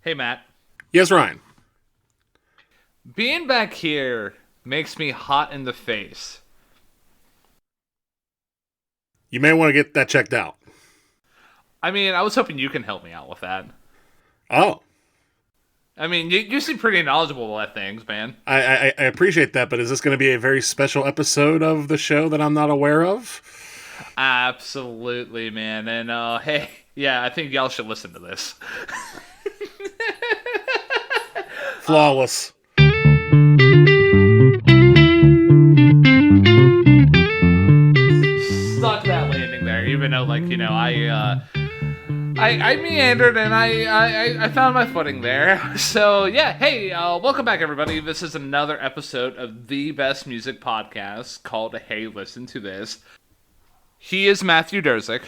Hey, Matt. Yes, Ryan. Being back here makes me hot in the face. You may want to get that checked out. I mean, I was hoping you can help me out with that. Oh, I mean, you seem pretty knowledgeable at things, man. I appreciate that, but is this going to be a very special episode of the show that I'm not aware of? Absolutely, man. And, hey, yeah, I think y'all should listen to this. Flawless. Stuck that landing there, even though, I meandered and I found my footing there. So, yeah, hey, welcome back, everybody. This is another episode of the best music podcast called Hey, Listen to This. He is Matthew Durzik.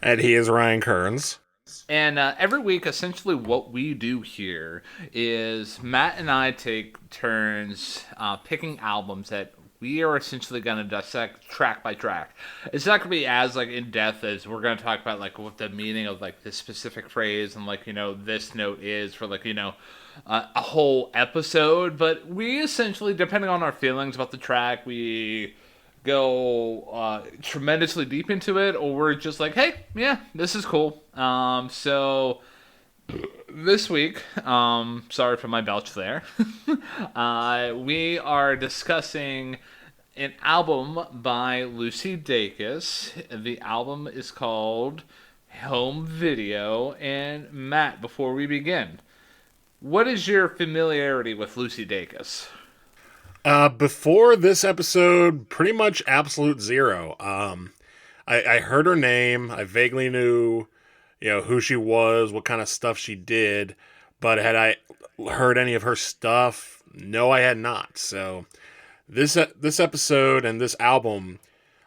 And he is Ryan Kearns. And every week, essentially, what we do here is Matt and I take turns picking albums that we are essentially going to dissect track by track. It's not going to be as in depth as we're going to talk about what the meaning of this specific phrase and this note is for a whole episode. But we essentially, depending on our feelings about the track, we go tremendously deep into it, or we're just like, hey, yeah, this is cool. So this week, sorry for my belch there, we are discussing an album by Lucy Dacus. The album is called Home Video. And Matt, before we begin, what is your familiarity with Lucy Dacus? Before this episode, pretty much absolute zero. I heard her name. I vaguely knew, who she was, what kind of stuff she did. But had I heard any of her stuff? No, I had not. So this episode and this album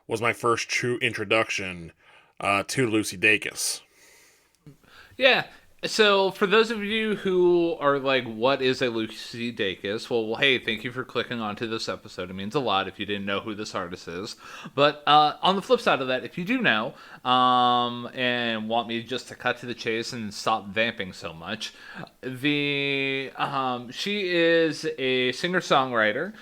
was my first true introduction to Lucy Dacus. Yeah. So, for those of you who are like, what is a Lucy Dacus? Well, hey, thank you for clicking onto this episode. It means a lot if you didn't know who this artist is. But on the flip side of that, if you do know and want me just to cut to the chase and stop vamping so much, she is a singer-songwriter,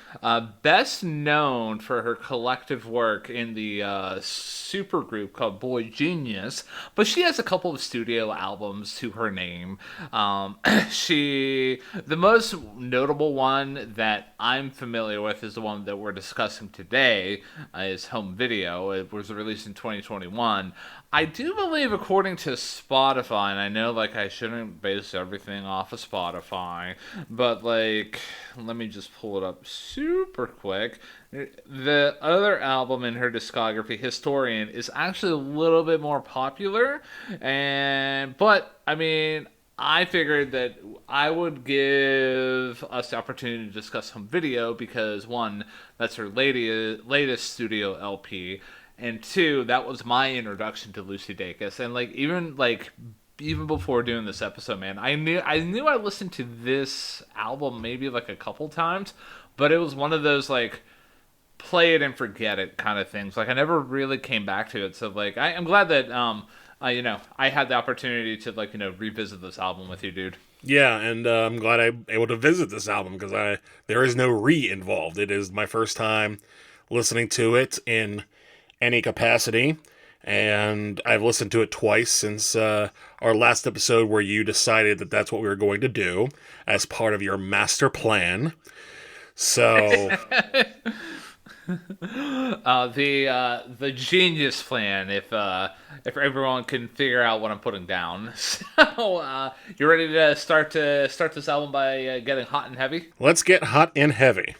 best known for her collective work in the supergroup called boygenius, but she has a couple of studio albums to her name. The most notable one that I'm familiar with is the one that we're discussing today, is Home Video. It was released in 2021. I do believe, according to Spotify, and I know I shouldn't base everything off of Spotify, but let me just pull it up super quick. The other album in her discography, Historian, is actually a little bit more popular, but I mean, I figured that I would give us the opportunity to discuss Home Video because, one, that's her latest studio LP, and two, that was my introduction to Lucy Dacus. And even before doing this episode, man, I knew I listened to this album maybe a couple times, but it was one of those play it and forget it kind of things. I never really came back to it. So I'm glad that I had the opportunity to revisit this album with you, dude. Yeah, and I'm glad I'm able to visit this album because there is no involved. It is my first time listening to it in any capacity, and I've listened to it twice since our last episode where you decided that that's what we were going to do as part of your master plan. So the genius plan, if everyone can figure out what I'm putting down. So you ready to start this album by getting hot and heavy? Let's get hot and heavy.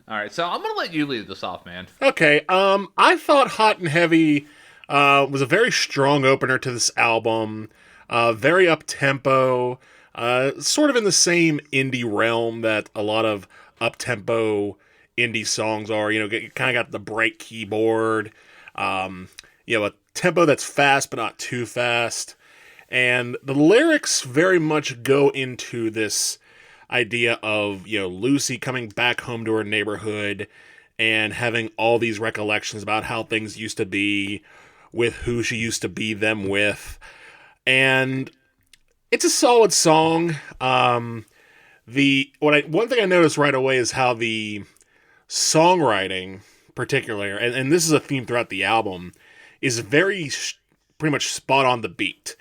All right, so I'm gonna let you lead this off, man. Okay, I thought Hot and Heavy was a very strong opener to this album. Very up-tempo, sort of in the same indie realm that a lot of up-tempo indie songs are. You kind of got the bright keyboard, a tempo that's fast but not too fast. And the lyrics very much go into this idea of, Lucy coming back home to her neighborhood and having all these recollections about how things used to be with who she used to be them with. And it's a solid song. One thing I noticed right away is how the songwriting, particularly, and this is a theme throughout the album, is pretty much spot on the beat.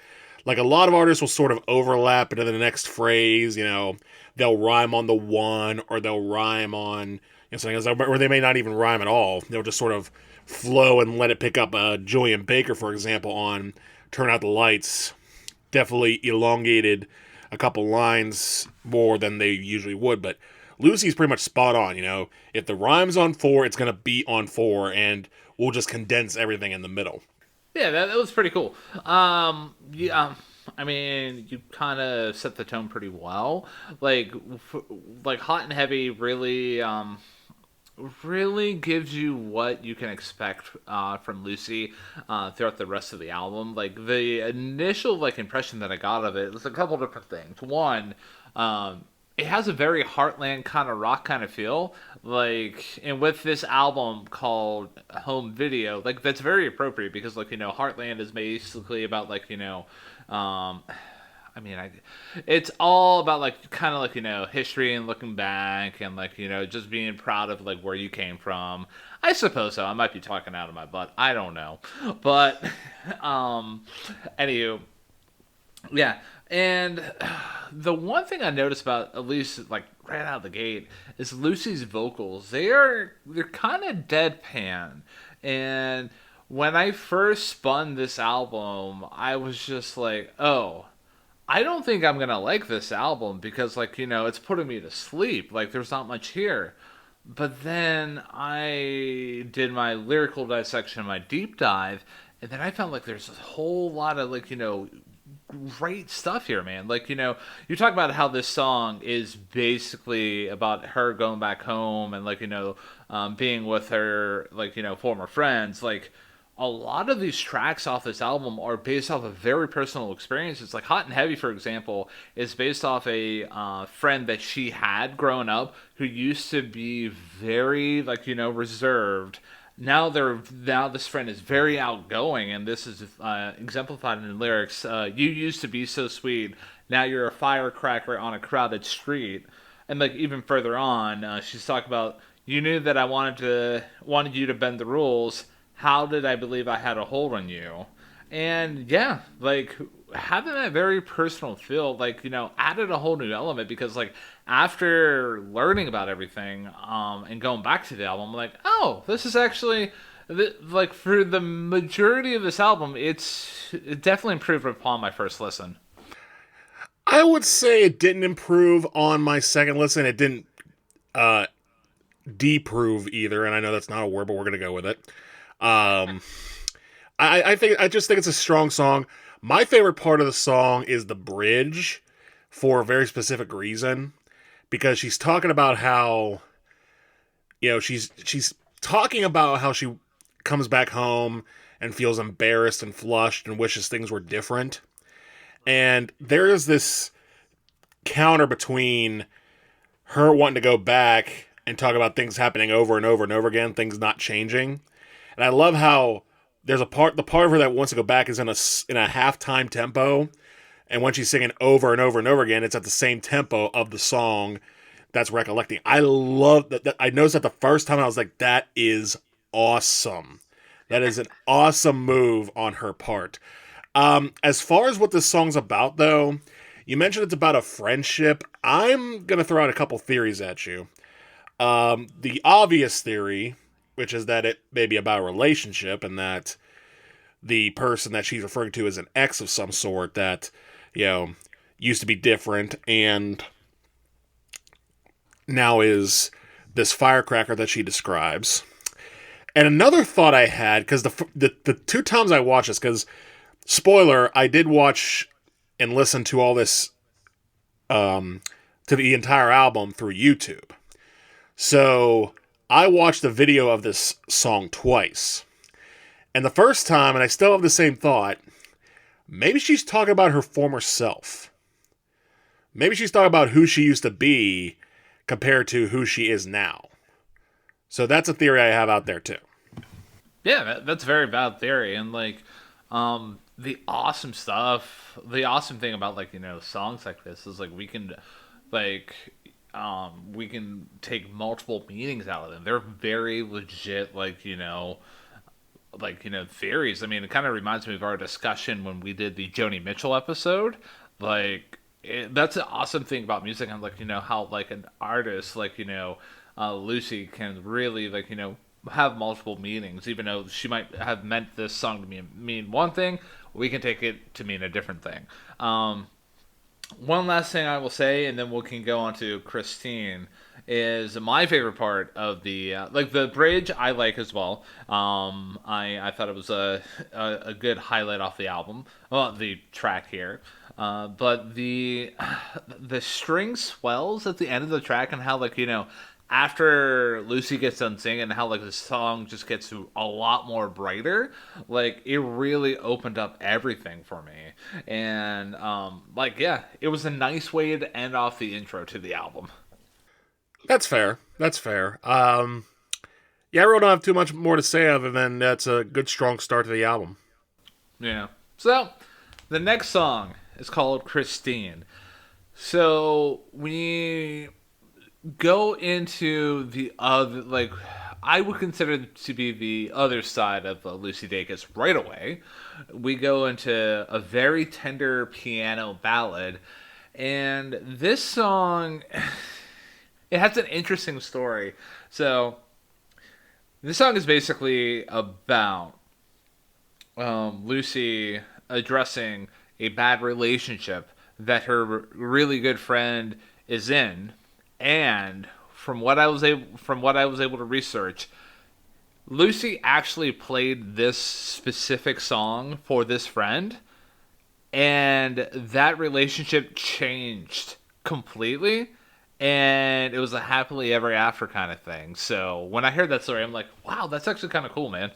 Like a lot of artists will sort of overlap into the next phrase. They'll rhyme on the one, or they'll rhyme on something else, or they may not even rhyme at all. They'll just sort of flow and let it pick up. Julian Baker, for example, on "Turn Out the Lights," definitely elongated a couple lines more than they usually would, but Lucy's pretty much spot on. If the rhyme's on four, it's gonna be on four, and we'll just condense everything in the middle. Yeah, that was pretty cool. Yeah, I mean, you kind of set the tone pretty well. Like, like Hot and Heavy really gives you what you can expect from Lucy throughout the rest of the album. Like the initial impression that I got of it was a couple different things. One, it has a very Heartland kind of rock kind of feel. And with this album called Home Video, that's very appropriate because Heartland is basically about I mean, it's all about kind of history and looking back and just being proud of where you came from. I suppose so. I might be talking out of my butt. I don't know, but anywho, yeah. And the one thing I noticed about at least right out of the gate is Lucy's vocals. They're kind of deadpan, and when I first spun this album, I was just like, oh. I don't think I'm gonna like this album because, it's putting me to sleep. There's not much here. But then I did my lyrical dissection, my deep dive, and then I found there's a whole lot of great stuff here, man. You talk about how this song is basically about her going back home and being with her former friends. A lot of these tracks off this album are based off of very personal experiences. Hot and Heavy, for example, is based off a friend that she had growing up who used to be very, reserved. Now this friend is very outgoing, and this is exemplified in the lyrics. You used to be so sweet. Now you're a firecracker on a crowded street. And even further on, she's talking about you knew that I wanted you to bend the rules. How did I believe I had a hold on you? And yeah, having that very personal feel, added a whole new element because after learning about everything, and going back to the album, I'm like, oh, this is actually, for the majority of this album, it definitely improved upon my first listen. I would say it didn't improve on my second listen. It didn't deprove either, and I know that's not a word, but we're gonna go with it. I just think it's a strong song. My favorite part of the song is the bridge for a very specific reason, because she's talking about how, she's talking about how she comes back home and feels embarrassed and flushed and wishes things were different. And there is this counter between her wanting to go back and talk about things happening over and over and over again, things not changing. And I love how there's the part of her that wants to go back is in a half-time tempo, and when she's singing over and over and over again, it's at the same tempo of the song that's recollecting. I love that. I noticed that the first time I was like, that is awesome. That is an awesome move on her part. As far as what this song's about, though, you mentioned it's about a friendship. I'm going to throw out a couple theories at you. The obvious theory, which is that it may be about a relationship and that the person that she's referring to is an ex of some sort that, used to be different and now is this firecracker that she describes. And another thought I had, because the two times I watched this, because, spoiler, I did watch and listen to all this, to the entire album through YouTube. So I watched the video of this song twice. And the first time, and I still have the same thought, maybe she's talking about her former self. Maybe she's talking about who she used to be compared to who she is now. So that's a theory I have out there too. Yeah, that's a very valid theory, and the awesome stuff, the awesome thing about like songs like this is like like we can take multiple meanings out of them. They're very legit, theories. I mean, it kind of reminds me of our discussion when we did the Joni Mitchell episode. That's an awesome thing about music, and how like an artist Lucy can really have multiple meanings, even though she might have meant this song to mean one thing, we can take it to mean a different thing. One last thing I will say, and then we can go on to Christine, is my favorite part of the bridge. I like as well. I thought it was a good highlight off the album, well, the track here. But the string swells at the end of the track, and how after Lucy gets done singing, how the song just gets a lot more brighter. Like it really opened up everything for me, and yeah, it was a nice way to end off the intro to the album. That's fair. That's fair. Yeah, I really don't have too much more to say other than that's a good, strong start to the album. Yeah. So the next song is called Christine. So we go into the other, I would consider it to be the other side of Lucy Dacus right away. We go into a very tender piano ballad, and this song, it has an interesting story. So this song is basically about Lucy addressing a bad relationship that her really good friend is in, and from what I was able to research, Lucy actually played this specific song for this friend, and that relationship changed completely, and it was a happily ever after kind of thing. So when I heard that story, I'm like, wow, that's actually kind of cool, man.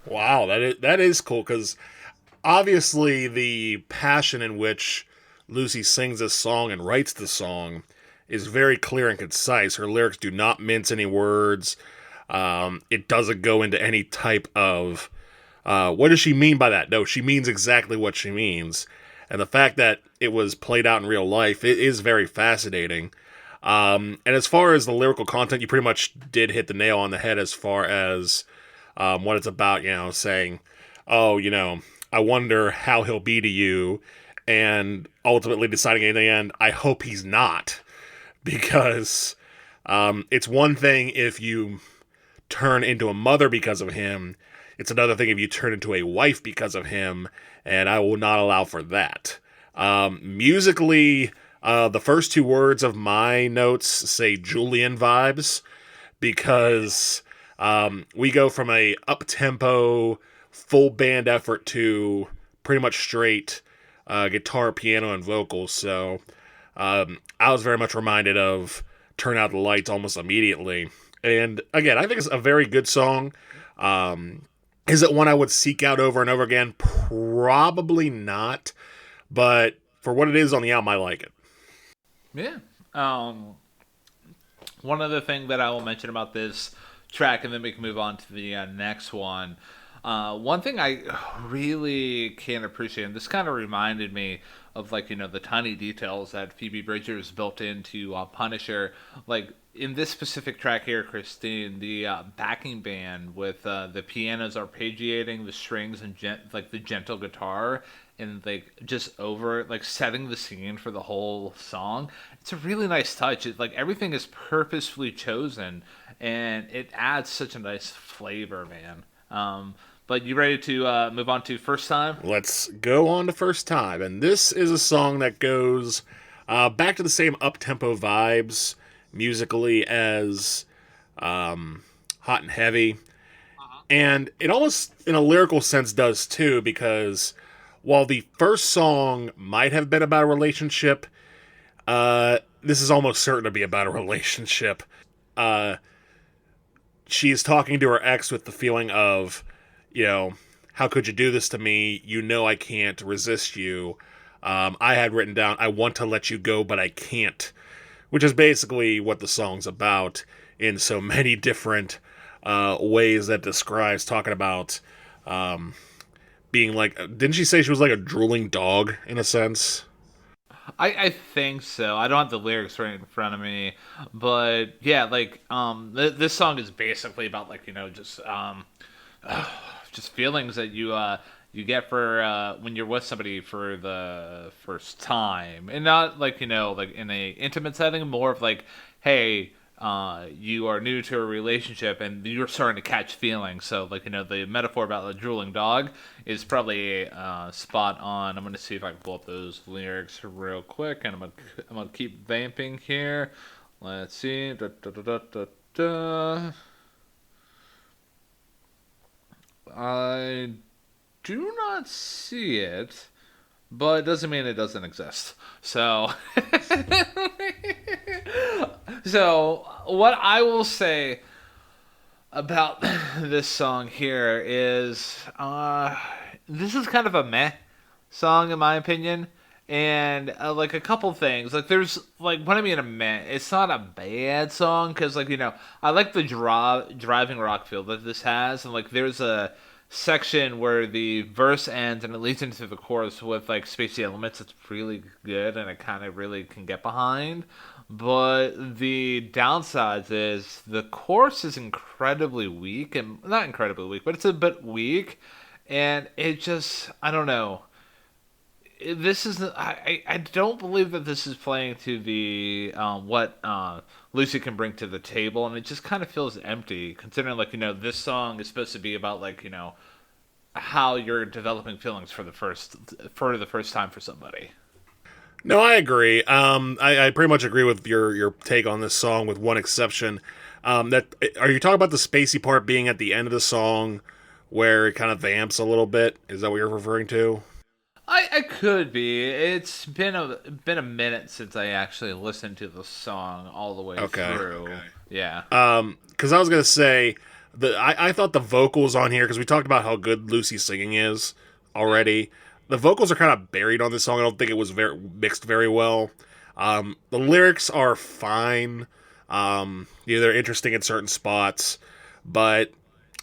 Wow, that is cool, because obviously the passion in which Lucy sings this song and writes the song is very clear and concise. Her lyrics do not mince any words. It doesn't go into any type of, what does she mean by that? No, she means exactly what she means. And the fact that it was played out in real life, it is very fascinating. And as far as the lyrical content, you pretty much did hit the nail on the head as far as what it's about, saying, oh, I wonder how he'll be to you, and ultimately deciding in the end, I hope he's not. Because it's one thing if you turn into a mother because of him. It's another thing if you turn into a wife because of him, and I will not allow for that. Musically, the first two words of my notes say Julian vibes, because we go from a up-tempo, full band effort to pretty much straight guitar, piano, and vocals. So I was very much reminded of Turn Out the Lights almost immediately. And again, I think it's a very good song. Is it one I would seek out over and over again? Probably not. But for what it is on the album, I like it. Yeah. One other thing that I will mention about this track, and then we can move on to the next one. One thing I really can't appreciate, and this kind of reminded me of the tiny details that Phoebe Bridgers built into Punisher. Like in this specific track here, Christine, the backing band with the pianos arpeggiating the strings and the gentle guitar, and just over setting the scene for the whole song. It's a really nice touch. Everything is purposefully chosen, and it adds such a nice flavor, man. But you ready to move on to First Time? Let's go on to First Time. And this is a song that goes back to the same up-tempo vibes musically as Hot and Heavy. And it almost, in a lyrical sense, does too, because while the first song might have been about a relationship, this is almost certain to be about a relationship. She's talking to her ex with the feeling of, how could you do this to me? I can't resist you. I had written down, I want to let you go, but I can't. Which is basically what the song's about in so many different ways that describes talking about being like, didn't she say she was like a drooling dog in a sense? I think so. I don't have the lyrics right in front of me, but yeah, like this song is basically about like just feelings that you get for when you're with somebody for the first time, and not like like in a intimate setting, more of like, hey, you are new to a relationship and you're starting to catch feelings. So like the metaphor about the drooling dog is probably spot on. I'm gonna see if I can pull up those lyrics real quick, and I'm gonna keep vamping here. Let's see. Da, da, da, da, da, da. I do not see it, but it doesn't mean it doesn't exist. So, so what I will say about this song here is, this is kind of a meh song in my opinion, and like a couple things. Like there's like what I mean a meh. It's not a bad song because like I like the driving rock feel that this has, and like there's a section where the verse ends and it leads into the chorus with like spacey elements. It's really good and it kind of really can get behind. But the downsides is the chorus is incredibly weak, and not incredibly weak, but it's a bit weak, and it just I don't know. This is I don't believe that this is playing to the what Lucy can bring to the table, and it just kind of feels empty considering like this song is supposed to be about like how you're developing feelings for the first time for somebody. No, I agree. I pretty much agree with your take on this song, with one exception. That are you talking about the spacey part being at the end of the song, where it kind of vamps a little bit? Is that what you're referring to? I could be. It's been a minute since I actually listened to the song all the way through. Okay. Yeah. Because I was gonna say I thought the vocals on here, because we talked about how good Lucy's singing is already. The vocals are kind of buried on this song. I don't think it was very mixed very well. The lyrics are fine. They're interesting in certain spots, but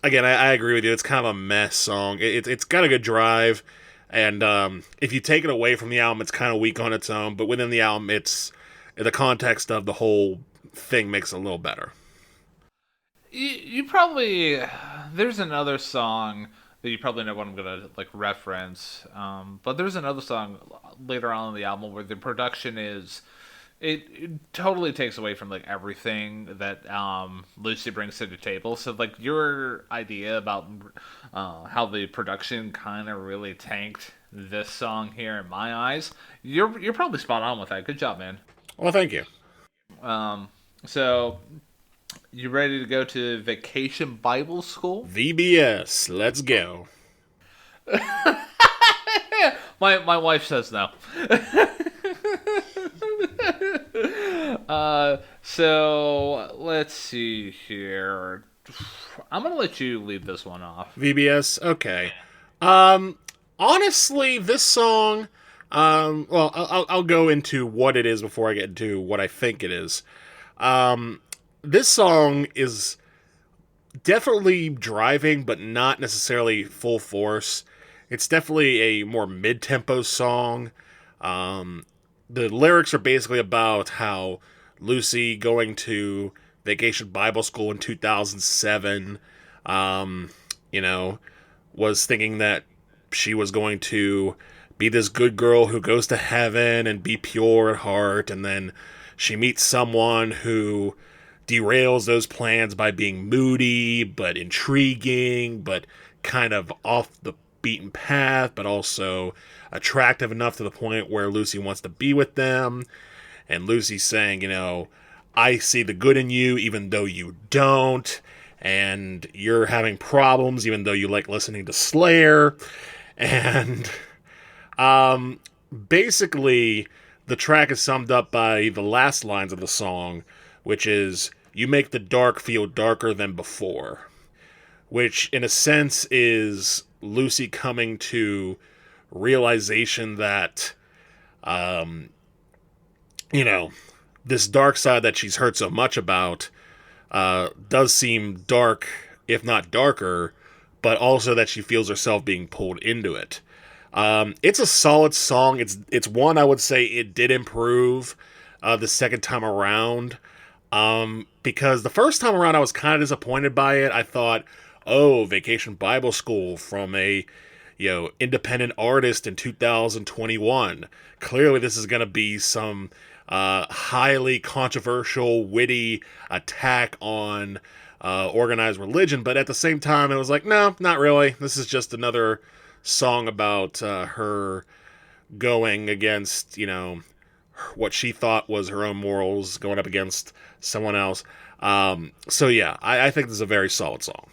again, I agree with you. It's kind of a mess song. It's got a good drive, and if you take it away from the album, it's kind of weak on its own. But within the album, it's the context of the whole thing makes it a little better. You probably there's another song that you probably know what I'm gonna like reference, but there's another song later on in the album where the production is it totally takes away from like everything that Lucy brings to the table. So like your idea about how the production kind of really tanked this song here in my eyes, you're probably spot on with that. Good job, man. Well, thank you. So you ready to go to Vacation Bible School? VBS, let's go. My wife says no. So let's see here. I'm gonna let you lead this one off. VBS, okay. Honestly, this song. Well, I'll go into what it is before I get into what I think it is. This song is definitely driving, but not necessarily full force. It's definitely a more mid-tempo song. The lyrics are basically about how Lucy going to Vacation Bible School in 2007, was thinking that she was going to be this good girl who goes to heaven and be pure at heart, and then she meets someone who derails those plans by being moody, but intriguing, but kind of off the beaten path, but also attractive enough to the point where Lucy wants to be with them. And Lucy's saying, I see the good in you, even though you don't, and you're having problems, even though you like listening to Slayer. And basically, the track is summed up by the last lines of the song, which is, you make the dark feel darker than before. Which, in a sense, is Lucy coming to realization that, this dark side that she's heard so much about does seem dark, if not darker, but also that she feels herself being pulled into it. It's a solid song. It's one I would say it did improve the second time around. Because the first time around I was kind of disappointed by it. I thought, oh, Vacation Bible School from a independent artist in 2021. Clearly, this is going to be some highly controversial, witty attack on organized religion. But at the same time, it was like, no, not really. This is just another song about her going against, what she thought was her own morals, going up against someone else. So yeah, I think this is a very solid song.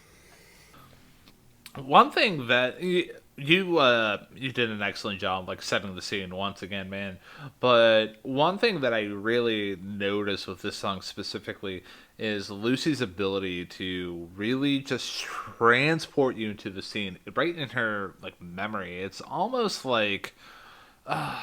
One thing that you did an excellent job like setting the scene once again, man. But one thing that I really noticed with this song specifically is Lucy's ability to really just transport you into the scene right in her like memory. It's almost like I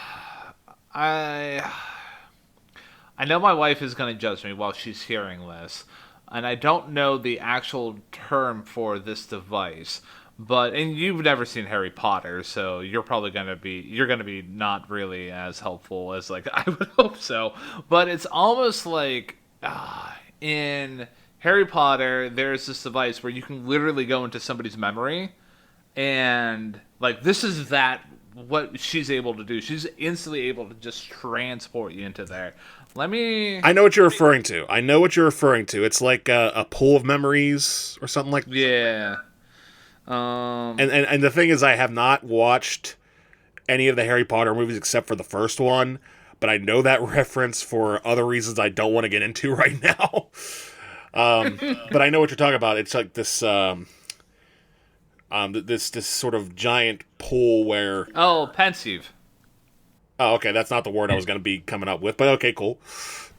know my wife is going to judge me while she's hearing this, and I don't know the actual term for this device. And you've never seen Harry Potter, so you're gonna be not really as helpful as like I would hope so. But it's almost like in Harry Potter, there's this device where you can literally go into somebody's memory, and like this is that what she's able to do. She's instantly able to just transport you into there. I know what you're referring to. It's like a pool of memories or something like that. Yeah. And the thing is, I have not watched any of the Harry Potter movies except for the first one, but I know that reference for other reasons I don't want to get into right now. But I know what you're talking about. It's like this this sort of giant pool where pensieve. Oh, okay, that's not the word I was going to be coming up with, but okay, cool.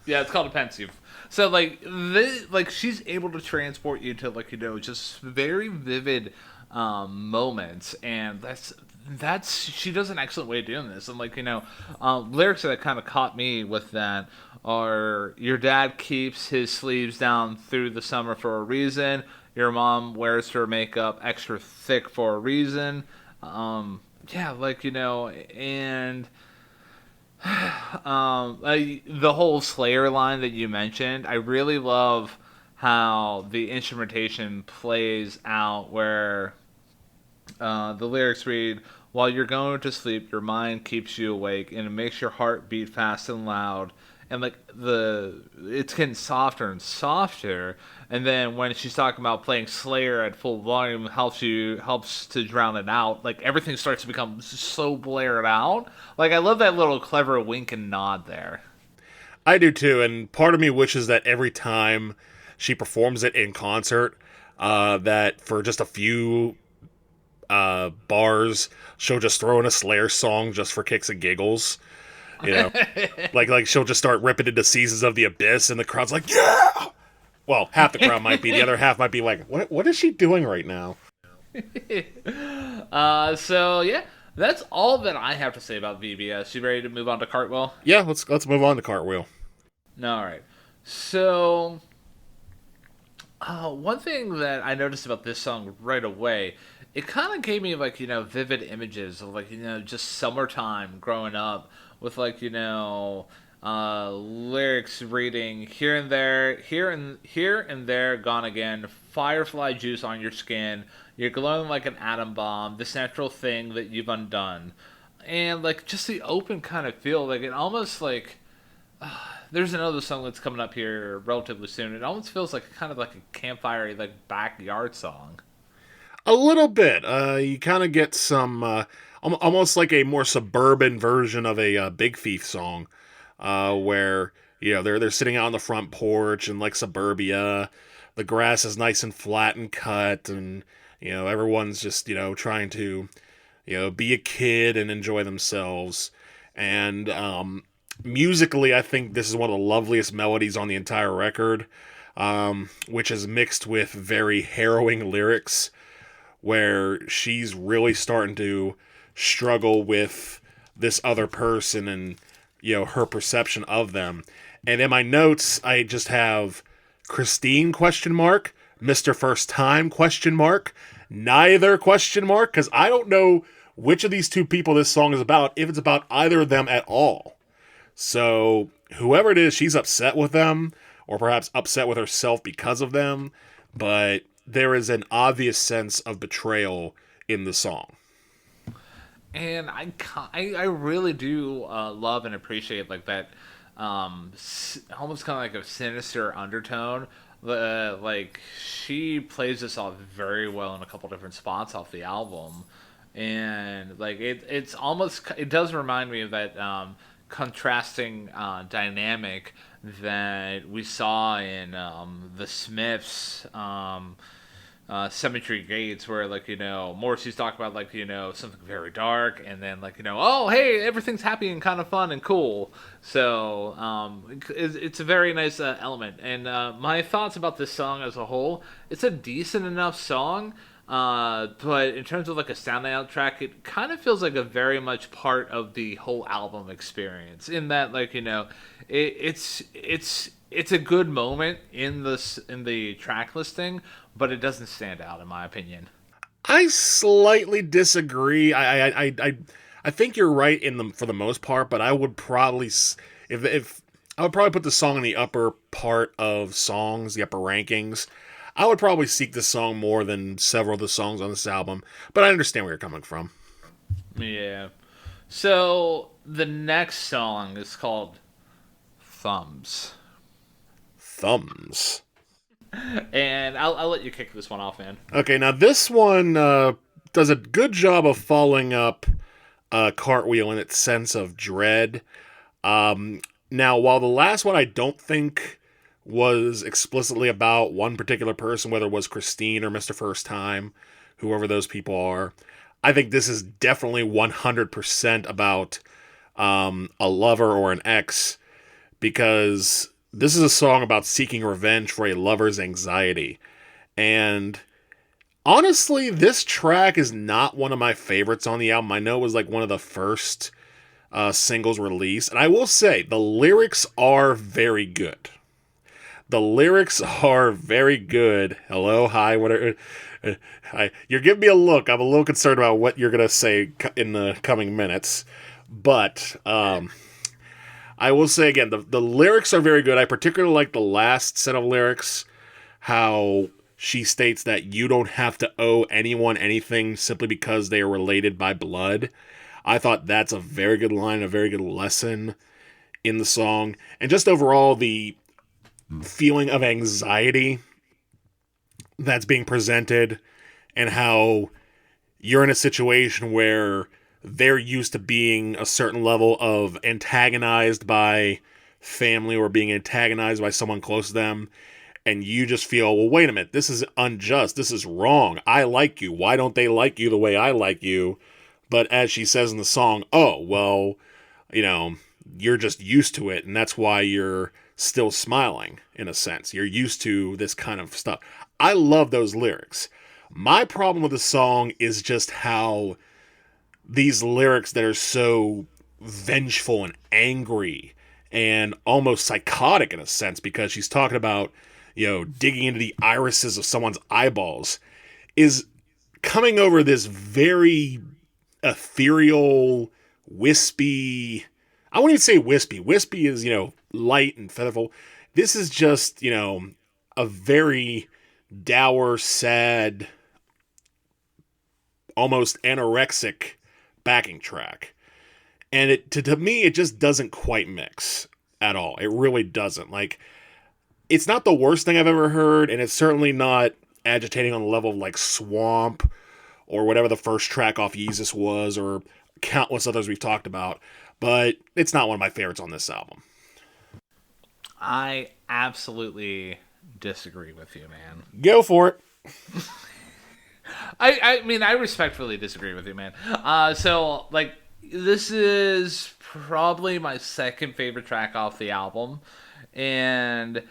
Yeah, it's called a pensieve. So like she's able to transport you to just very vivid moments, and that's she does an excellent way of doing this. And lyrics that kind of caught me with that are: your dad keeps his sleeves down through the summer for a reason. Your mom wears her makeup extra thick for a reason. And the whole Slayer line that you mentioned, I really love how the instrumentation plays out where the lyrics read, while you're going to sleep, your mind keeps you awake and it makes your heart beat fast and loud. And it's getting softer and softer. And then when she's talking about playing Slayer at full volume helps to drown it out. Like everything starts to become so blared out. Like I love that little clever wink and nod there. I do too, and part of me wishes that every time she performs it in concert, that for just a few bars, she'll just throw in a Slayer song just for kicks and giggles. Like she'll just start ripping into Seasons of the Abyss, and the crowd's like, yeah! Well, half the crowd might be. The other half might be like, what is she doing right now? So, yeah, that's all that I have to say about VBS. You ready to move on to Cartwheel? Yeah, let's move on to Cartwheel. All right. So, one thing that I noticed about this song right away, it kind of gave me, vivid images of, just summertime growing up with, lyrics reading here and there, gone again, firefly juice on your skin, you're glowing like an atom bomb, this natural thing that you've undone. And, just the open kind of feel, it almost, there's another song that's coming up here relatively soon. It almost feels like a campfire, backyard song. A little bit. You kind of get some, almost like a more suburban version of a Big Thief song, where they're sitting out on the front porch in suburbia. The grass is nice and flat and cut, and everyone's just trying to be a kid and enjoy themselves. And musically, I think this is one of the loveliest melodies on the entire record, which is mixed with very harrowing lyrics, where she's really starting to struggle with this other person and her perception of them. And in my notes I just have Christine ? Mr. First Time, question mark, neither, question mark, because I don't know which of these two people this song is about, if it's about either of them at all. So whoever it is, she's upset with them, or perhaps upset with herself because of them, but there is an obvious sense of betrayal in the song. And I really do love and appreciate like that, almost kind of like a sinister undertone. Like she plays this off very well in a couple different spots off the album, and like it's almost, it does remind me of that contrasting dynamic that we saw in the Smiths. Cemetery Gates, where like Morrissey's talking about like something very dark, and then like oh hey, everything's happy and kind of fun and cool. So it's a very nice element. And my thoughts about this song as a whole, it's a decent enough song. But in terms of like a standout track, it kind of feels like a very much part of the whole album experience. In that, like it's a good moment in the track listing, but it doesn't stand out in my opinion. I slightly disagree. I think you're right in the for the most part, but I would probably if I would probably put the song in the upper part of songs, the upper rankings. I would probably seek this song more than several of the songs on this album, but I understand where you're coming from. Yeah. So the next song is called Thumbs. Thumbs. And I'll let you kick this one off, man. Okay, now this one does a good job of following up Cartwheel in its sense of dread. Now, while the last one I don't think was explicitly about one particular person, whether it was Christine or Mr. First Time, whoever those people are, I think this is definitely 100% about a lover or an ex, because this is a song about seeking revenge for a lover's anxiety. And honestly, this track is not one of my favorites on the album. I know it was like one of the first singles released. And I will say, the lyrics are very good. The lyrics are very good. Hello, hi, whatever. Hi. You're giving me a look. I'm a little concerned about what you're going to say in the coming minutes. But I will say again, the lyrics are very good. I particularly like the last set of lyrics, how she states that you don't have to owe anyone anything simply because they are related by blood. I thought that's a very good line, a very good lesson in the song. And just overall, the feeling of anxiety that's being presented, and how you're in a situation where they're used to being a certain level of antagonized by family or being antagonized by someone close to them, and you just feel, well, wait a minute, this is unjust, this is wrong, I like you, why don't they like you the way I like you? But as she says in the song, oh, well, you're just used to it, and that's why you're still smiling, in a sense. You're used to this kind of stuff. I love those lyrics. My problem with the song is just how these lyrics that are so vengeful and angry and almost psychotic in a sense, because she's talking about, digging into the irises of someone's eyeballs, is coming over this very ethereal, wispy. I wouldn't even say wispy. Wispy is, light and featherful. This is just, a very dour, sad, almost anorexic backing track. And to me, it just doesn't quite mix at all. It really doesn't. Like, it's not the worst thing I've ever heard, and it's certainly not agitating on the level of like Swamp or whatever the first track off Yeezus was, or countless others we've talked about. But it's not one of my favorites on this album. I absolutely disagree with you, man. Go for it. I mean, I respectfully disagree with you, man. So, like, this is probably my second favorite track off the album. And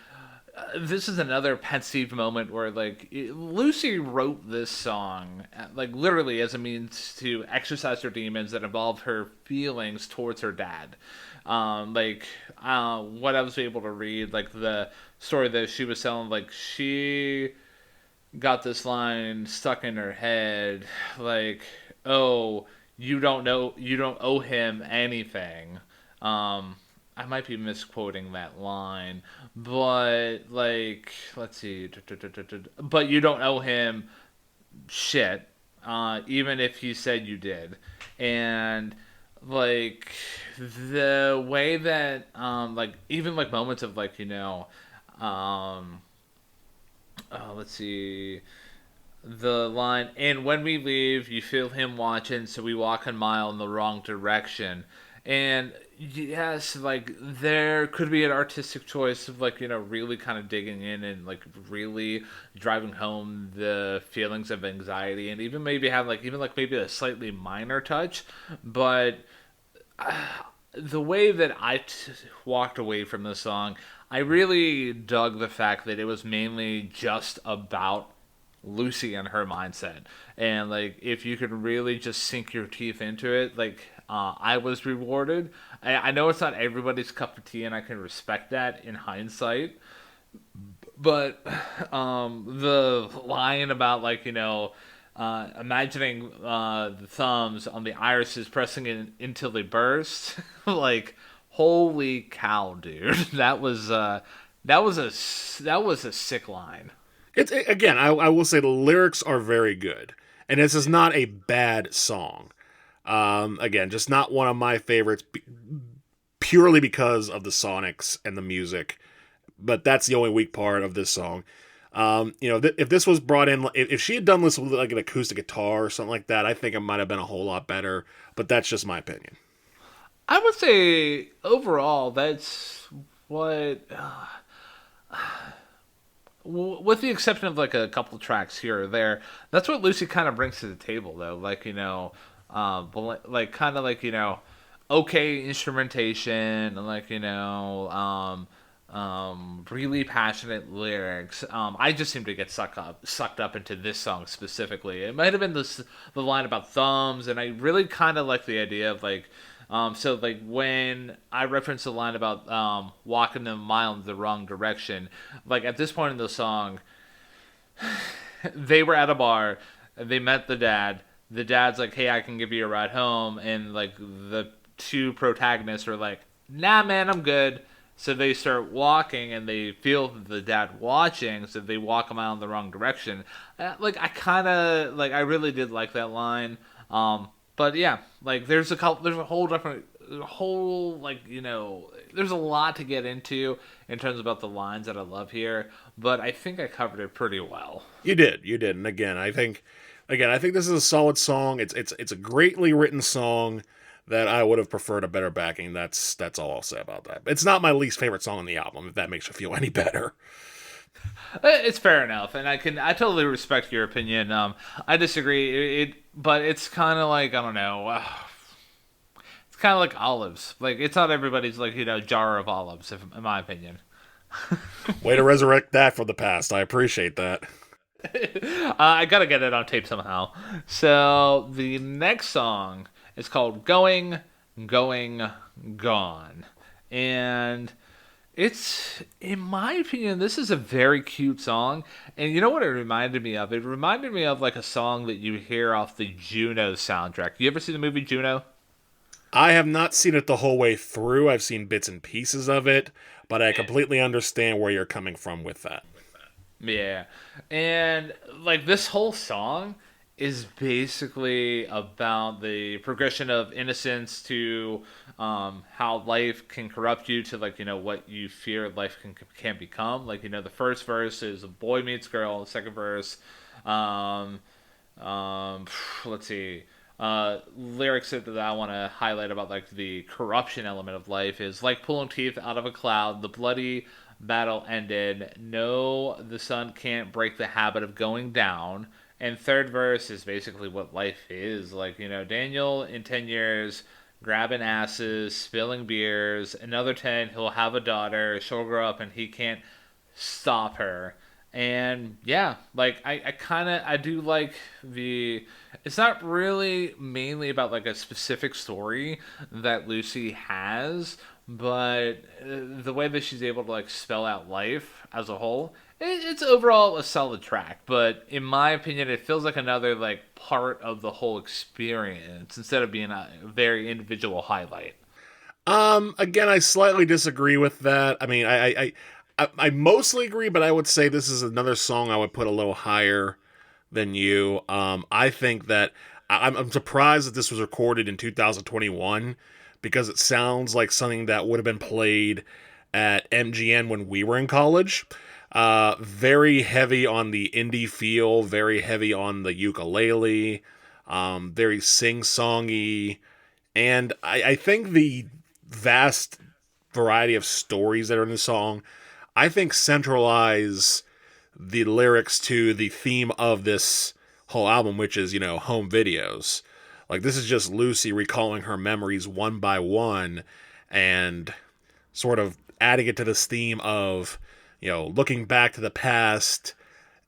this is another pensive moment where, like, Lucy wrote this song, like, literally as a means to exercise her demons that involve her feelings towards her dad. What I was able to read, like, the story that she was telling, like, she got this line stuck in her head, like, "Oh, you don't owe him anything." Um, I might be misquoting that line, but like, let's see, but you don't owe him shit, even if he said you did, and like the way that like even like moments of like um let's see, the line, and when we leave, you feel him watching, so we walk a mile in the wrong direction. And yes, like there could be an artistic choice of like, really kind of digging in and like really driving home the feelings of anxiety and even maybe have like, even like maybe a slightly minor touch. But the way that walked away from the song, I really dug the fact that it was mainly just about Lucy and her mindset. And like, if you could really just sink your teeth into it, like, I was rewarded. I know it's not everybody's cup of tea, and I can respect that in hindsight. But the line about like, imagining the thumbs on the irises pressing in until they burst, like, holy cow, dude, that was a sick line. Again, I will say the lyrics are very good, and this is not a bad song. Again, just not one of my favorites, purely because of the sonics and the music. But that's the only weak part of this song. If this was brought in, if she had done this with like an acoustic guitar or something like that, I think it might have been a whole lot better. But that's just my opinion. I would say overall, that's what, with the exception of like a couple tracks here or there, that's what Lucy kind of brings to the table, though. Like, like kind of like, okay instrumentation and like, really passionate lyrics. I just seem to get sucked up into this song specifically. It might have been the line about thumbs, and I really kind of like the idea of like, so like when I referenced the line about walking a mile in the wrong direction, like at this point in the song, they were at a bar, they met the dad. The dad's like, "Hey, I can give you a ride home," and like the two protagonists are like, "Nah, man, I'm good." So they start walking, and they feel the dad watching, so they walk a mile in the wrong direction. Like I kind of like, I really did like that line. But yeah, like there's a whole different, whole like, there's a lot to get into in terms about the lines that I love here. But I think I covered it pretty well. You did, and I think this is a solid song. It's a greatly written song that I would have preferred a better backing. That's all I'll say about that. It's not my least favorite song on the album, if that makes you feel any better. It's fair enough, and I totally respect your opinion. I disagree. But it's kind of like, I don't know. It's kind of like olives. Like it's not everybody's like, jar of olives, in my opinion. Way to resurrect that from the past. I appreciate that. I gotta get it on tape somehow. So the next song is called "Going, Going, Gone," and it's, in my opinion, this is a very cute song. And you know what it reminded me of? It reminded me of like a song that you hear off the Juno soundtrack. You ever see the movie Juno? I have not seen it the whole way through. I've seen bits and pieces of it, but I completely understand where you're coming from with that. Yeah. And like this whole song is basically about the progression of innocence to how life can corrupt you to like, what you fear life can become. Like, the first verse is a boy meets girl. The second verse, um, um, let's see. Lyrics that I want to highlight about like the corruption element of life is like pulling teeth out of a cloud. The bloody battle ended. No, the sun can't break the habit of going down. And third verse is basically what life is. Like, Daniel in 10 years grabbing asses, spilling beers. Another 10, he'll have a daughter. She'll grow up and he can't stop her. And yeah, like I kind of, I do like the, it's not really mainly about like a specific story that Lucy has, but the way that she's able to like spell out life as a whole, it's overall a solid track. But in my opinion, it feels like another like part of the whole experience instead of being a very individual highlight. Again, I slightly disagree with that. I mean, I mostly agree, but I would say this is another song I would put a little higher than you. I think that I'm surprised that this was recorded in 2021 because it sounds like something that would have been played at MGN when we were in college. Very heavy on the indie feel, very heavy on the ukulele, very sing-songy, and I think the vast variety of stories that are in the song, I think centralize the lyrics to the theme of this whole album, which is, home videos. Like, this is just Lucy recalling her memories one by one and sort of adding it to this theme of, looking back to the past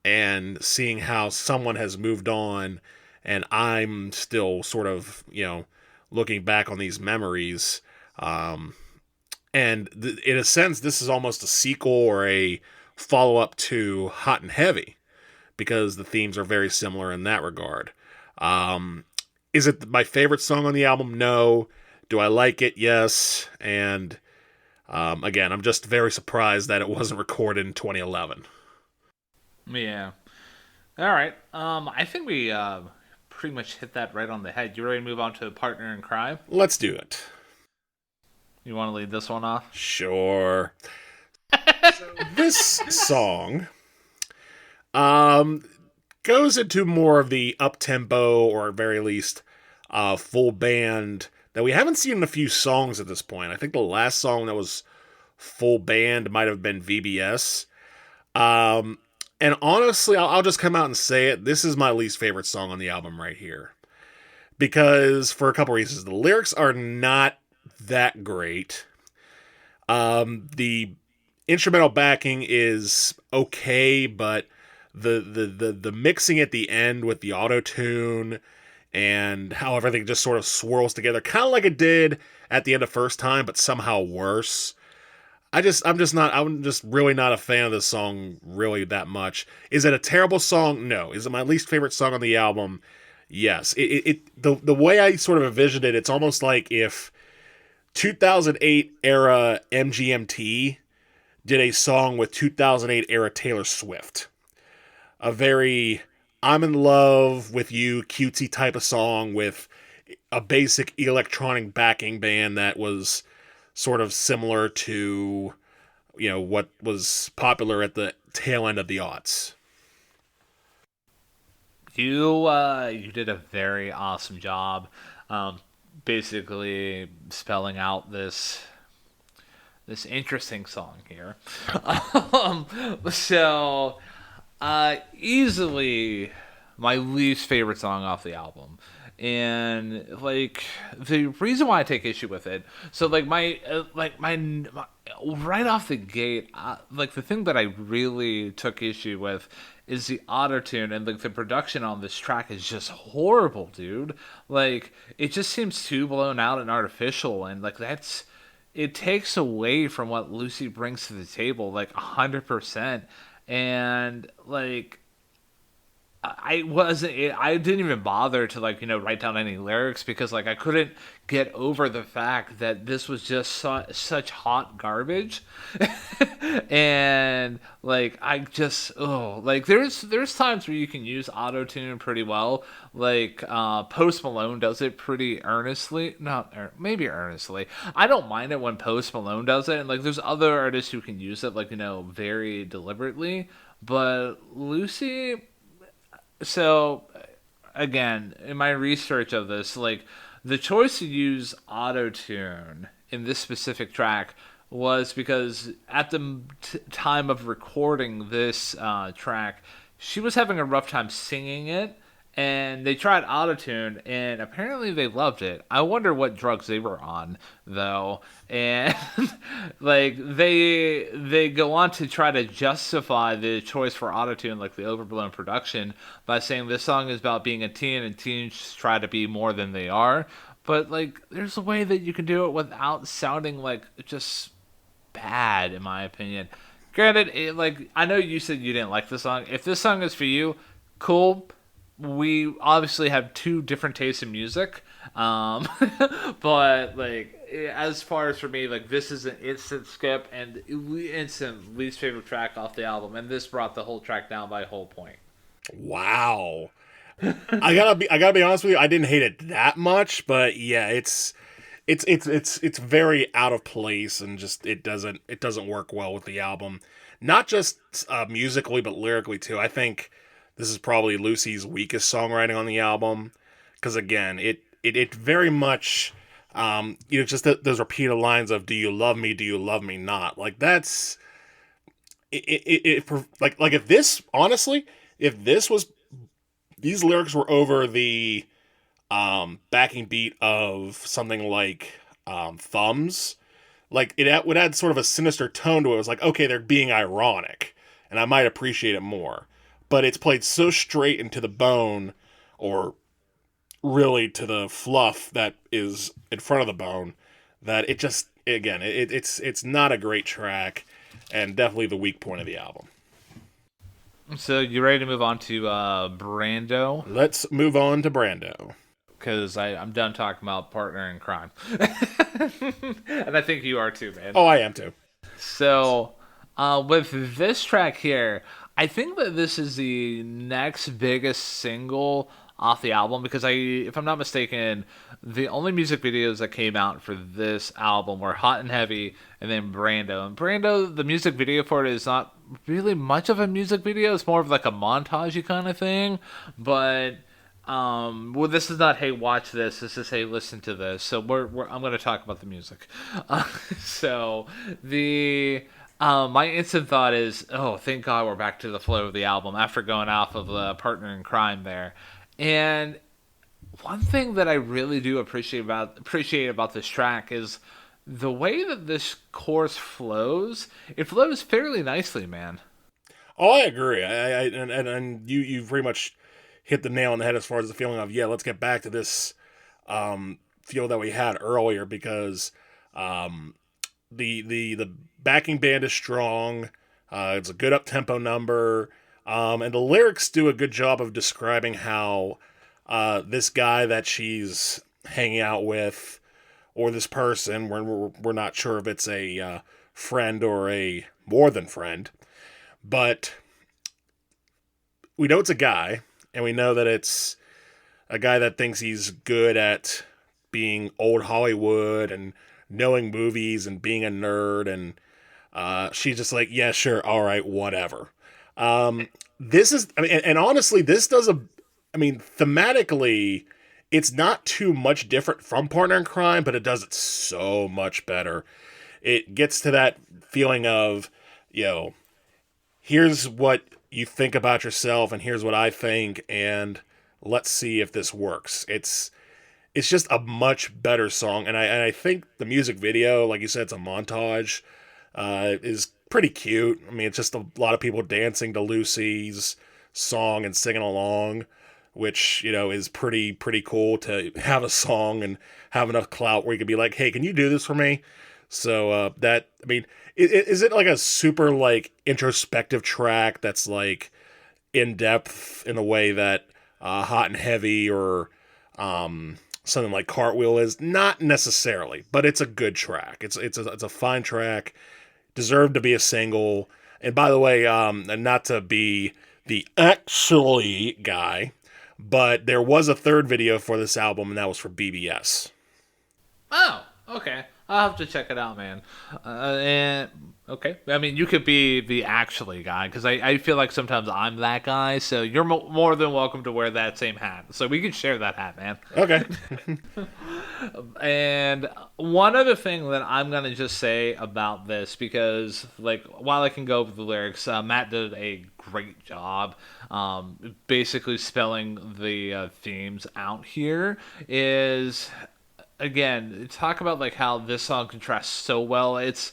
and seeing how someone has moved on and I'm still sort of, looking back on these memories. Um, and in a sense, this is almost a sequel or a follow up to Hot and Heavy because the themes are very similar in that regard. Um, is it my favorite song on the album? No. Do I like it? Yes. And again, I'm just very surprised that it wasn't recorded in 2011. Yeah. All right. I think we pretty much hit that right on the head. You ready to move on to Partner in Crime? Let's do it. You want to lead this one off? Sure. So this song um, goes into more of the up tempo, or at very least, full band that we haven't seen in a few songs at this point. I think the last song that was full band might have been VBS. Um, and honestly, I'll just come out and say it. This is my least favorite song on the album right here. Because for a couple reasons. The lyrics are not that great. The instrumental backing is okay, but the mixing at the end with the auto tune and how everything just sort of swirls together, kind of like it did at the end of First Time, but somehow worse. I'm just really not a fan of this song really that much. Is it a terrible song? No. Is it my least favorite song on the album? Yes. The way I sort of envisioned it, it's almost like if 2008 era MGMT did a song with 2008 era Taylor Swift. A very I'm in love with you cutesy type of song with a basic electronic backing band that was sort of similar to, what was popular at the tail end of the aughts. You did a very awesome job, um, basically spelling out this interesting song here. um, so easily my least favorite song off the album. And like the reason why I take issue with it, so like my right off the gate, like the thing that I really took issue with is the autotune, and like the production on this track is just horrible, dude. Like it just seems too blown out and artificial, and like that's it takes away from what Lucy brings to the table, like 100%. And like I didn't even bother to like write down any lyrics because like I couldn't get over the fact that this was just such hot garbage. And like I just like there's times where you can use auto tune pretty well, like Post Malone does it pretty earnestly, not maybe earnestly. I don't mind it when Post Malone does it, and like there's other artists who can use it like very deliberately, but Lucy. So, again, in my research of this, like the choice to use auto tune in this specific track was because at the time of recording this track, she was having a rough time singing it, and they tried autotune, and apparently they loved it. I wonder what drugs they were on, though. And like they go on to try to justify the choice for autotune, like the overblown production, by saying this song is about being a teen and teens try to be more than they are. but like there's a way that you can do it without sounding like just bad, in my opinion. Granted, like I know you said you didn't like the song. If this song is for you, cool. We obviously have two different tastes in music, um, but like as far as for me, like this is an instant skip and instant least favorite track off the album, and this brought the whole track down by a whole point. Wow. I gotta be honest with you. I didn't hate it that much, but yeah, it's very out of place and just it doesn't work well with the album. Not just musically, but lyrically too. I think this is probably Lucy's weakest songwriting on the album because again, it very much just those repeated lines of "Do you love me? Do you love me not?" Like that's like if this honestly, if this was these lyrics were over the backing beat of something like Thumbs, like would add sort of a sinister tone to it. It was like, okay, they're being ironic, and I might appreciate it more. But it's played so straight into the bone, or really to the fluff that is in front of the bone, that it just again it's not a great track, and definitely the weak point of the album. So you ready to move on to Brando? Let's move on to Brando. Because I'm done talking about partner in crime, and I think you are too, man. Oh, I am too. So, with this track here, I think that this is the next biggest single off the album because if I'm not mistaken, the only music videos that came out for this album were Hot and Heavy and then Brando. And Brando, the music video for it is not really much of a music video. It's more of like a montagey kind of thing. But well, this is not hey watch this. This is hey listen to this. So I'm going to talk about the music. So the my instant thought is, oh, thank God we're back to the flow of the album after going off of the partner in crime there. And one thing that I really do appreciate about this track is the way that this chorus flows. It flows fairly nicely, man. Oh, I agree. And you pretty much hit the nail on the head as far as the feeling of yeah, let's get back to this feel that we had earlier because the backing band is strong. It's a good up tempo number. And the lyrics do a good job of describing how this guy that she's hanging out with, or this person, we're not sure if it's a friend or a more than friend, but we know it's a guy, and we know that it's a guy that thinks he's good at being old Hollywood and knowing movies and being a nerd, and she's just like, yeah, sure, all right, whatever. This is, I mean, and honestly, this does thematically, it's not too much different from Partner in Crime, but it does it so much better. It gets to that feeling of, here's what you think about yourself, and here's what I think, and let's see if this works. It's just a much better song, and I think the music video, like you said, it's a montage, is pretty cute. I mean, it's just a lot of people dancing to Lucy's song and singing along, which, is pretty cool to have a song and have enough clout where you can be like, hey, can you do this for me? So is it like a super like introspective track that's like in depth in a way that Hot and Heavy or something like Cartwheel is? Not necessarily, but it's a good track. It's a fine track. Deserved to be a single. And by the way, and not to be the actually guy, but there was a third video for this album, and that was for BBS. Oh, okay. I'll have to check it out, man. And okay, I mean, you could be the actually guy because I feel like sometimes I'm that guy. So you're more than welcome to wear that same hat. So we can share that hat, man. Okay. And one other thing that I'm gonna just say about this, because like while I can go with the lyrics, Matt did a great job, basically spelling the themes out here. Is again, talk about like how this song contrasts so well. It's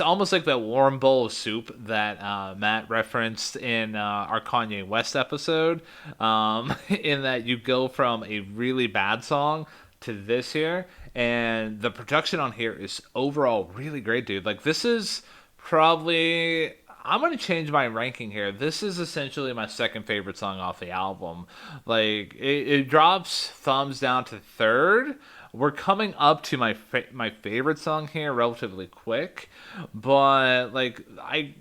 almost like that warm bowl of soup that Matt referenced in our Kanye West episode. In that you go from a really bad song to this here, and the production on here is overall really great, dude. Like this is probably, I'm gonna change my ranking here. This is essentially my second favorite song off the album. Like it drops thumbs down to third. We're coming up to my favorite song here relatively quick, but like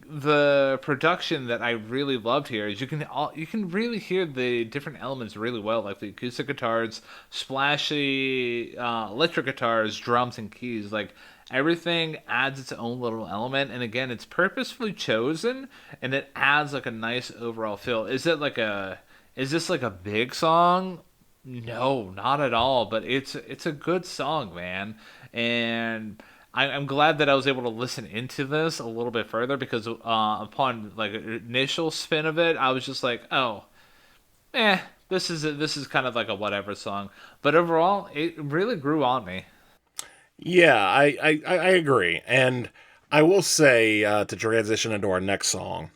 the production that I really loved here is you can really hear the different elements really well, like the acoustic guitars, splashy electric guitars, drums, and keys. Like everything adds its own little element, and again, it's purposefully chosen, and it adds like a nice overall feel. Is this like a big song? No, not at all. But it's a good song, man, and I'm glad that I was able to listen into this a little bit further because upon like initial spin of it, I was just like, oh, this is kind of like a whatever song. But overall, it really grew on me. Yeah, I agree. And I will say, to transition into our next song,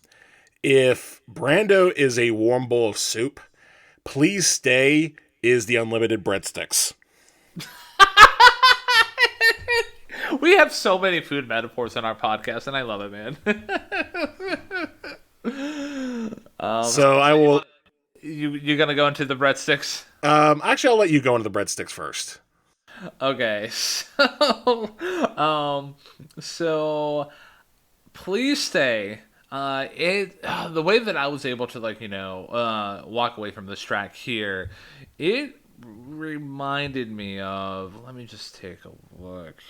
if Brando is a warm bowl of soup, Please Stay is the unlimited breadsticks. We have so many food metaphors on our podcast, and I love it, man. So I will. You gonna go into the breadsticks? Actually, I'll let you go into the breadsticks first. Okay, so please stay. The way that I was able to walk away from this track here, it reminded me of. Let me just take a look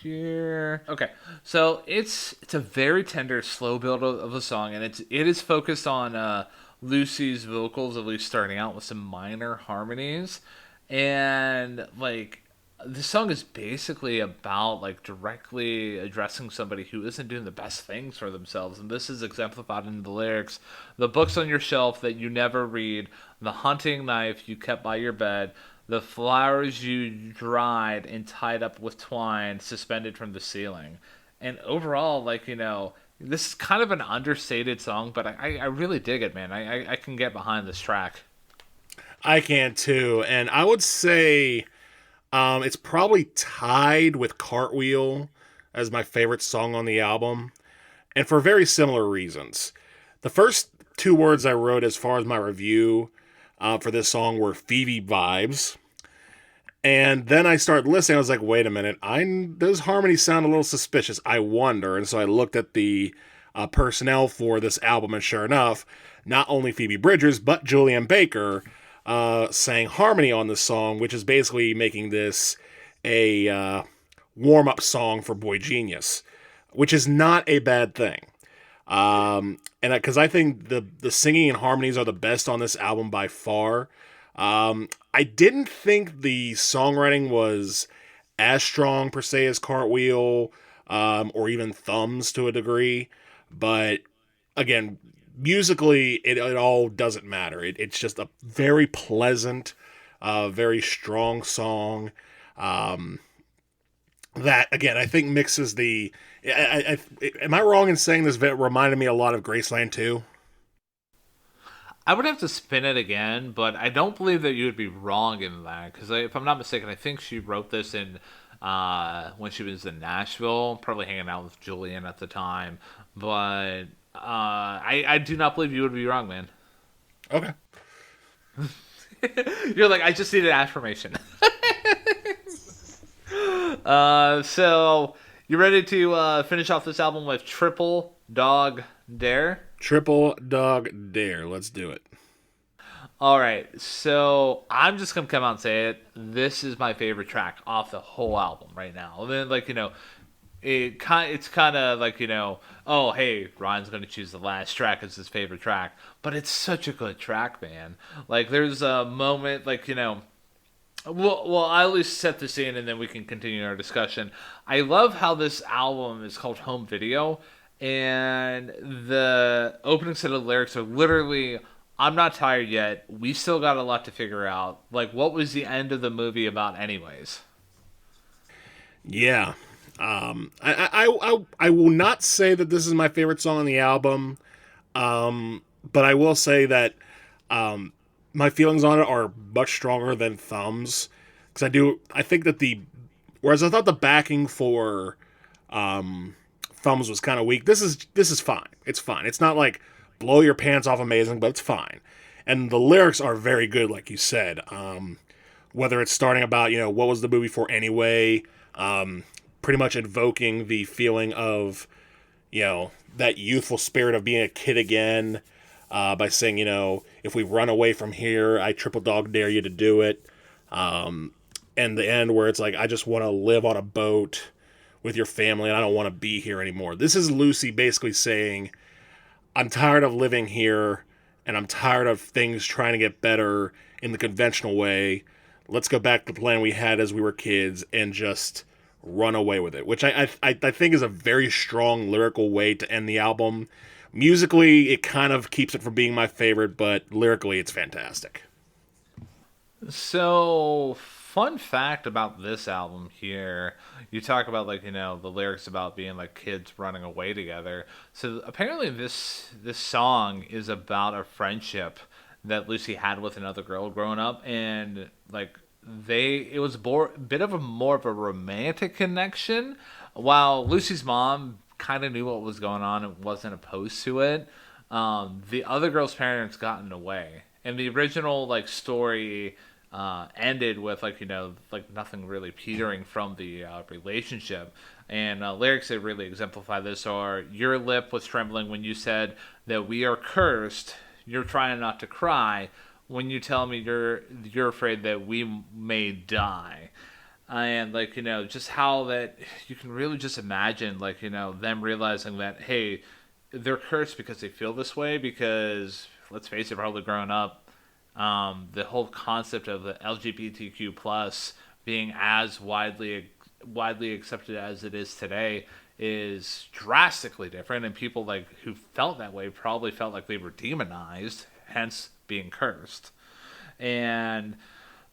here. Okay, so it's a very tender, slow build of a song, and it is focused on Lucy's vocals, at least starting out with some minor harmonies, and like this song is basically about like directly addressing somebody who isn't doing the best things for themselves, and this is exemplified in the lyrics. The books on your shelf that you never read, the hunting knife you kept by your bed, the flowers you dried and tied up with twine suspended from the ceiling. And overall, this is kind of an understated song, but I really dig it, man. I can get behind this track. I can too, and I would say it's probably tied with Cartwheel as my favorite song on the album, and for very similar reasons. The first two words I wrote as far as my review for this song were Phoebe vibes, and then I started listening. I was like, wait a minute, those harmonies sound a little suspicious. I wonder, and so I looked at the personnel for this album, and sure enough, not only Phoebe Bridgers but Julian Baker sang harmony on this song, which is basically making this a warm-up song for boygenius, which is not a bad thing. And because I think the singing and harmonies are the best on this album by far. I didn't think the songwriting was as strong per se as Cartwheel, or even Thumbs to a degree, but again, musically, it all doesn't matter. It's just a very pleasant, very strong song. That again, I think mixes the. Am I wrong in saying this? Reminded me a lot of Graceland 2? I would have to spin it again, but I don't believe that you would be wrong in that because if I'm not mistaken, I think she wrote this in when she was in Nashville, probably hanging out with Julian at the time. But I do not believe you would be wrong, man. Okay. You're like, I just needed affirmation. So you ready to finish off this album with Triple Dog Dare? Triple Dog Dare. Let's do it. All right, so I'm just gonna come out and say it. This is my favorite track off the whole album right now. And then, it's kind of like, oh hey, Ryan's gonna choose the last track as his favorite track, but it's such a good track, man. Like there's a moment, well, I'll at least set the scene and then we can continue our discussion. I love how this album is called Home Video, and the opening set of lyrics are literally, I'm not tired yet, we still got a lot to figure out. Like, what was the end of the movie about anyways? Yeah. I will not say that this is my favorite song on the album, but I will say that my feelings on it are much stronger than Thumbs. because I think that whereas I thought the backing for Thumbs was kind of weak. This is fine. It's fine. It's not like blow your pants off amazing, but it's fine. And the lyrics are very good, like you said. Whether it's starting about, what was the movie for anyway, pretty much invoking the feeling of, that youthful spirit of being a kid again, by saying, if we run away from here, I triple dog dare you to do it. And the end where it's like, I just want to live on a boat with your family and I don't want to be here anymore. This is Lucy basically saying, I'm tired of living here and I'm tired of things trying to get better in the conventional way. Let's go back to the plan we had as we were kids and just run away with it, which I think is a very strong lyrical way to end the album. Musically, it kind of keeps it from being my favorite, but lyrically, it's fantastic. So, fun fact about this album here, you talk about like, the lyrics about being like kids running away together. So apparently this song is about a friendship that Lucy had with another girl growing up, and like it was a bit of a more of a romantic connection, while Lucy's mom kind of knew what was going on and wasn't opposed to it. The other girl's parents got in the way, and the original like story ended with like like nothing really petering from the relationship. And lyrics that really exemplify this are, your lip was trembling when you said that we are cursed, you're trying not to cry when you tell me you're afraid that we may die. And like just how that you can really just imagine like them realizing that, hey, they're cursed because they feel this way, because let's face it, probably growing up, the whole concept of the LGBTQ plus being as widely accepted as it is today is drastically different, and people like who felt that way probably felt like they were demonized, hence being cursed. And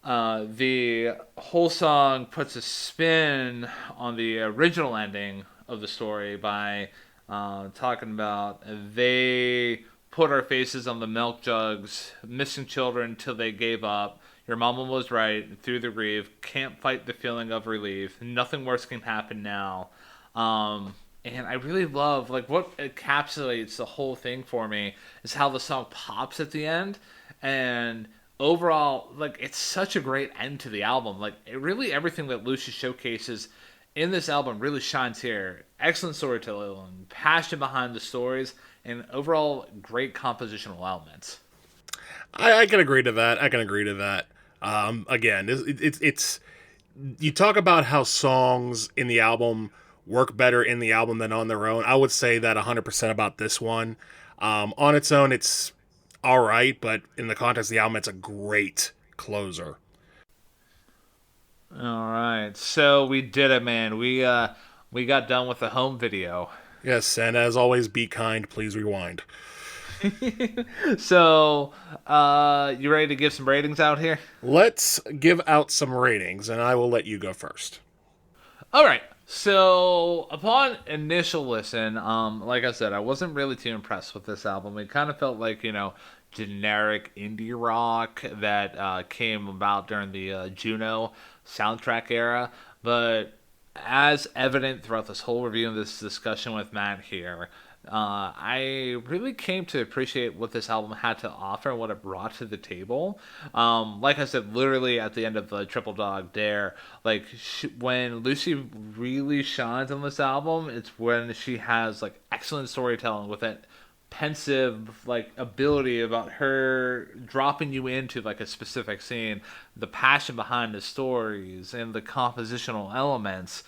the whole song puts a spin on the original ending of the story by talking about they put our faces on the milk jugs, missing children till they gave up. Your mama was right, through the grief, can't fight the feeling of relief. Nothing worse can happen now. And I really love, like, what encapsulates the whole thing for me is how the song pops at the end. And overall, like, it's such a great end to the album. Like, everything that Lucy showcases in this album really shines here. Excellent storytelling, passion behind the stories, and overall great compositional elements. I can agree to that. I can agree to that. Again, it's you talk about how songs in the album work better in the album than on their own. I would say that 100% about this one. On its own, it's all right, but in the context of the album, it's a great closer. All right, so we did it, man. We got done with the home video. Yes, and as always, be kind. Please rewind. So, you ready to give some ratings out here? Let's give out some ratings, and I will let you go first. All right. So, upon initial listen, like I said, I wasn't really too impressed with this album. It kind of felt like, generic indie rock that came about during the Juno soundtrack era. But as evident throughout this whole review and this discussion with Matt here, I really came to appreciate what this album had to offer and what it brought to the table. Like I said, literally at the end of the Triple Dog Dare, like when Lucy really shines on this album, it's when she has like excellent storytelling with that pensive like ability about her dropping you into like a specific scene, the passion behind the stories and the compositional elements.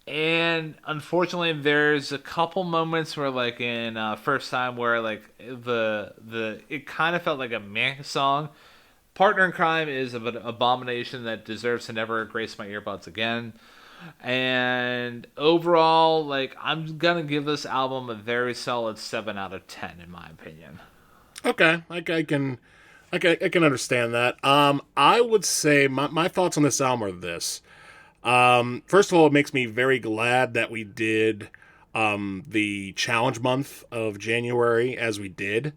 And unfortunately, there's a couple moments where, like in first time, where like the it kind of felt like a meh song. Partner in Crime is an abomination that deserves to never grace my earbuds again. And overall, like I'm gonna give this album a very solid 7 out of 10 in my opinion. Okay, I can understand that. I would say my thoughts on this album are this. First of all, it makes me very glad that we did the challenge month of January as we did,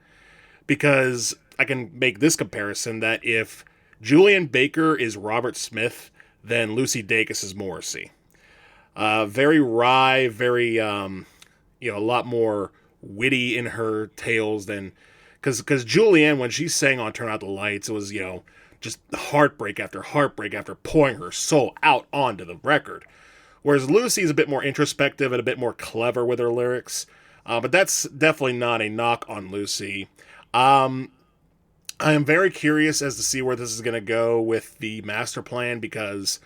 because I can make this comparison that if Julian Baker is Robert Smith, then Lucy Dacus is Morrissey. Very wry, very a lot more witty in her tales than because Julianne, when she sang on "Turn Out the Lights," it was just heartbreak after pouring her soul out onto the record. Whereas Lucy's a bit more introspective and a bit more clever with her lyrics. But that's definitely not a knock on Lucy. Um, I am very curious as to see where this is going to go with the master plan because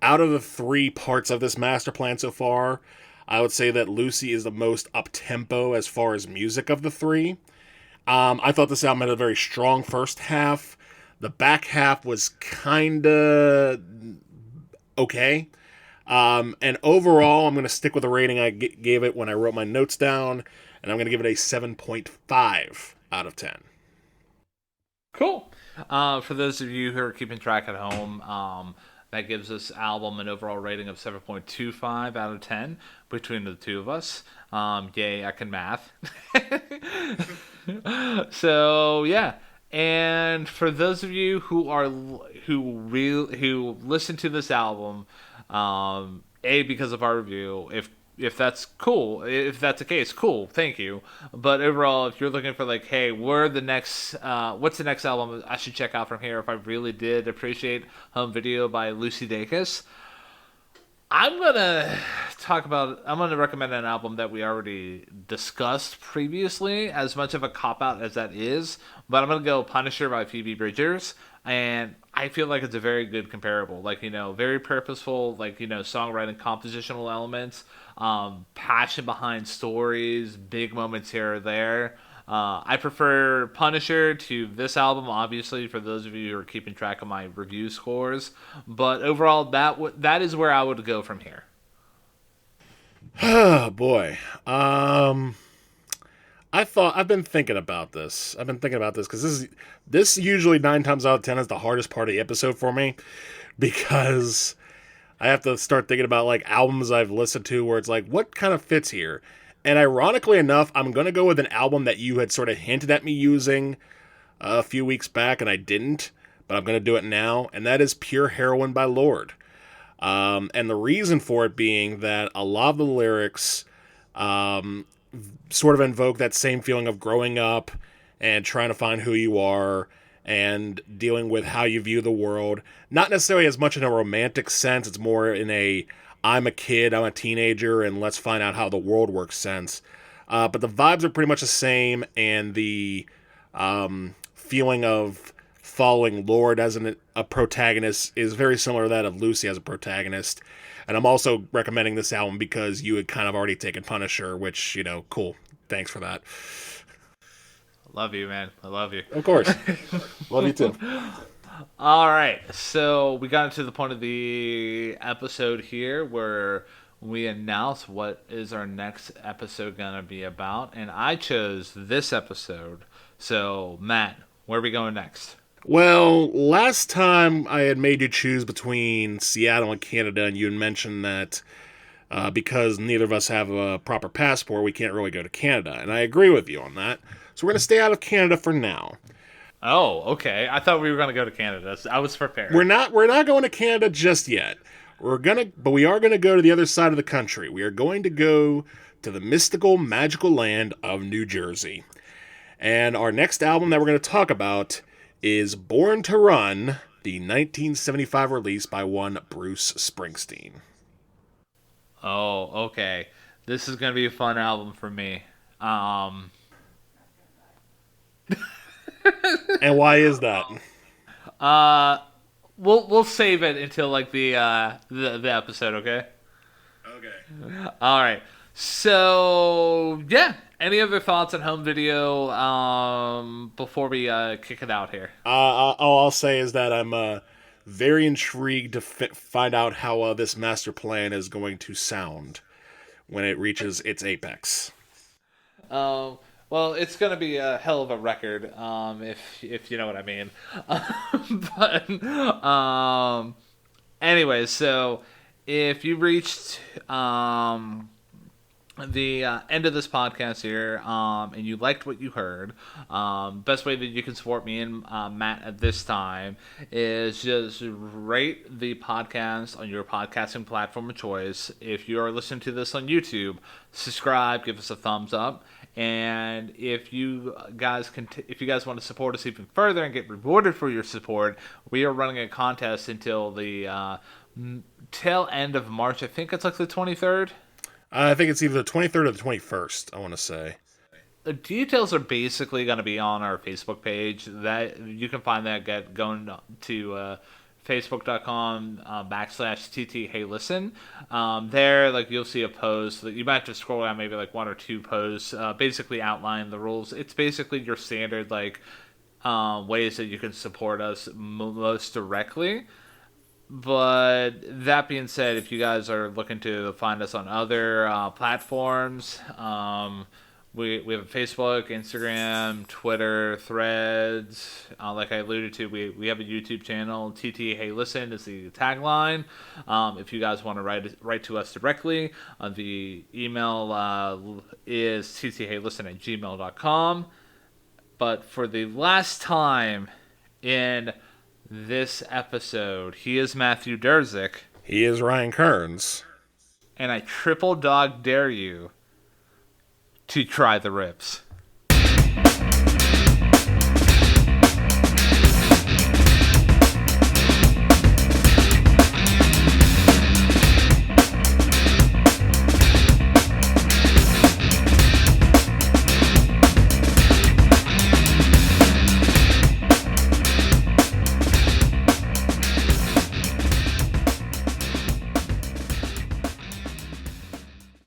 out of the three parts of this master plan so far, I would say that Lucy is the most up tempo as far as music of the three. I thought this album had a very strong first half. The back half was kinda okay. And overall, I'm going to stick with the rating I gave it when I wrote my notes down, and I'm going to give it a 7.5 out of 10. Cool. For those of you who are keeping track at home, that gives this album an overall rating of 7.25 out of 10 between the two of us. Yay, I can math. So yeah, and for those of you who listen to this album, because of our review, if that's cool, if that's the case, cool, thank you. But overall, if you're looking for like, hey, what's the next album I should check out from here? If I really did appreciate Home Video by Lucy Dacus, I'm gonna recommend an album that we already discussed previously, as much of a cop out as that is. But I'm gonna go Punisher by Phoebe Bridgers, and I feel like it's a very good comparable. Like very purposeful, like songwriting, compositional elements, passion behind stories, big moments here or there. I prefer Punisher to this album, obviously, for those of you who are keeping track of my review scores. But overall, that is where I would go from here. Oh boy. I've been thinking about this. I've been thinking about this because this usually 9 times out of 10 is the hardest part of the episode for me because I have to start thinking about like albums I've listened to where it's like what kind of fits here. And ironically enough, I'm gonna go with an album that you had sort of hinted at me using a few weeks back, and I didn't, but I'm gonna do it now, and that is Pure Heroin by Lorde. And the reason for it being that a lot of the lyrics sort of invoke that same feeling of growing up and trying to find who you are and dealing with how you view the world. Not necessarily as much in a romantic sense, it's more in a I'm a kid, I'm a teenager, and let's find out how the world works sense. But the vibes are pretty much the same, and the feeling of following Lorde as a protagonist is very similar to that of Lucy as a protagonist. And I'm also recommending this album because you had kind of already taken Punisher, which, cool. Thanks for that. Love you, man. I love you. Of course. Love you too. All right. So we got into the point of the episode here where we announce what is our next episode going to be about. And I chose this episode. So, Matt, where are we going next? Well, last time I had made you choose between Seattle and Canada, and you had mentioned that because neither of us have a proper passport, we can't really go to Canada. And I agree with you on that. So we're going to stay out of Canada for now. Oh, okay. I thought we were going to go to Canada. I was prepared. We're not going to Canada just yet. But we are going to go to the other side of the country. We are going to go to the mystical, magical land of New Jersey. And our next album that we're going to talk about is Born to Run, the 1975 release by one Bruce Springsteen. Oh, okay. This is going to be a fun album for me. And why is that? We'll save it until like the episode, okay? Okay. All right. So, yeah. Any other thoughts on Home Video before we kick it out here? All I'll say is that I'm very intrigued to find out how this master plan is going to sound when it reaches its apex. Well, it's gonna be a hell of a record, if you know what I mean. Anyways, so if you reached the end of this podcast here, and you liked what you heard, best way that you can support me and Matt at this time is just rate the podcast on your podcasting platform of choice. If you are listening to this on YouTube, subscribe, give us a thumbs up. And if you guys if you guys want to support us even further and get rewarded for your support, we are running a contest until the tail end of March. I think it's like the 23rd. I think it's either the 23rd or the 21st, I want to say. The details are basically going to be on our Facebook page. That you can find that going to facebook.com /TT Hey Listen. There, like, you'll see a post. You might have to scroll down maybe like one or two posts, basically outline the rules. It's basically your standard like ways that you can support us most directly. But that being said, if you guys are looking to find us on other platforms, we have Facebook, Instagram, Twitter, Threads. Like I alluded to, we have a YouTube channel. TT Hey Listen is the tagline. If you guys want to write to us directly, the email is tthheylisten@gmail.com. But for the last time in this episode, he is Matthew Durzik. He is Ryan Kearns. And I triple dog dare you to try the rips.